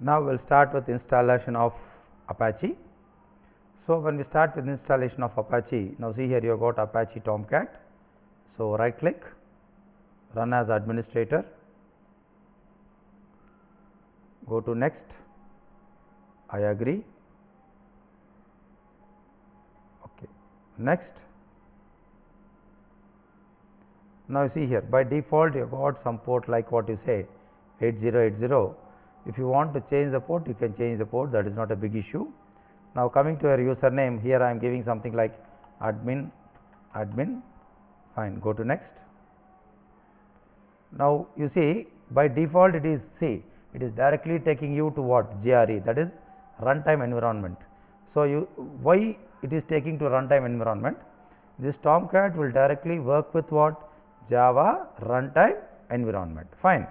Now, we will start with installation of Apache. So, when we start with installation of Apache, now see here you have got Apache Tomcat. So, right click, run as administrator, go to next, I agree, okay. Next. Now, you see here by default you have got some port like what you say 8080. If you want to change the port, you can change the port, that is not a big issue. Now, coming to your username, here I am giving something like admin, fine, go to next. Now, you see by default it is it is directly taking you to what GRE, that is runtime environment. So, why it is taking to runtime environment? This Tomcat will directly work with what Java runtime environment, fine.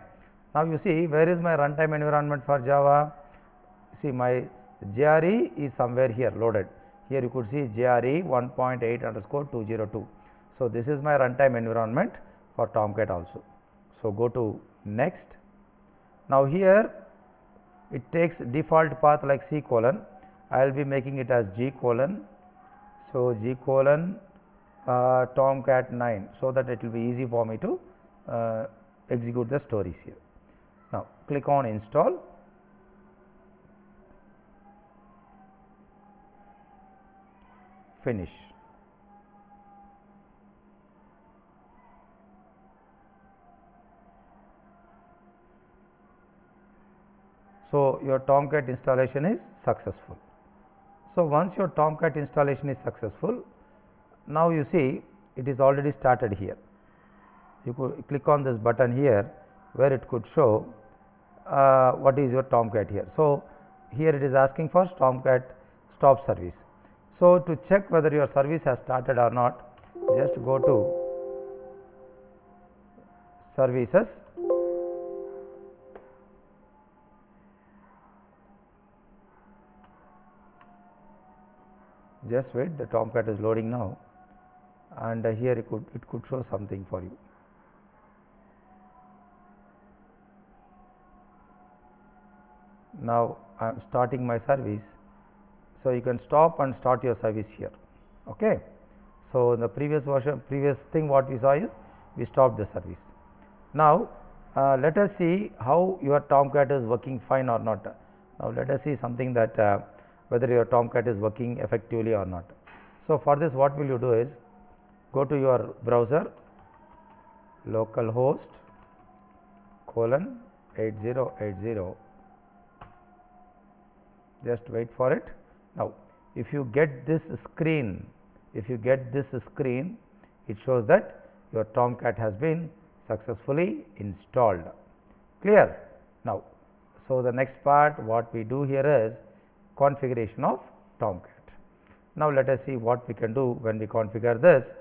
Now, you see where is my runtime environment for Java? See my GRE is somewhere here loaded. Here you could see GRE 1.8_202. So, this is my runtime environment for Tomcat also. So, go to next. Now, here it takes default path like C colon, I will be making it as G colon. So, G colon Tomcat 9, so that it will be easy for me to execute the stories here. Now, click on install. Finish. So, your Tomcat installation is successful. So, once your Tomcat installation is successful, now you see it is already started here. You could click on this button here where it could show what is your Tomcat here. So, here it is asking for Tomcat stop service. So, to check whether your service has started or not, just go to services, just wait, the Tomcat is loading now, and here it could show something for you. Now, I am starting my service. So, you can stop and start your service here. Okay. So, in the previous version, previous thing what we saw is we stopped the service. Now, let us see how your Tomcat is working fine or not. Now, let us see something that whether your Tomcat is working effectively or not. So, for this what will you do is go to your browser, localhost colon 8080, just wait for it. Now, if you get this screen, it shows that your Tomcat has been successfully installed. Clear? Now, so the next part what we do here is configuration of Tomcat. Now, let us see what we can do when we configure this.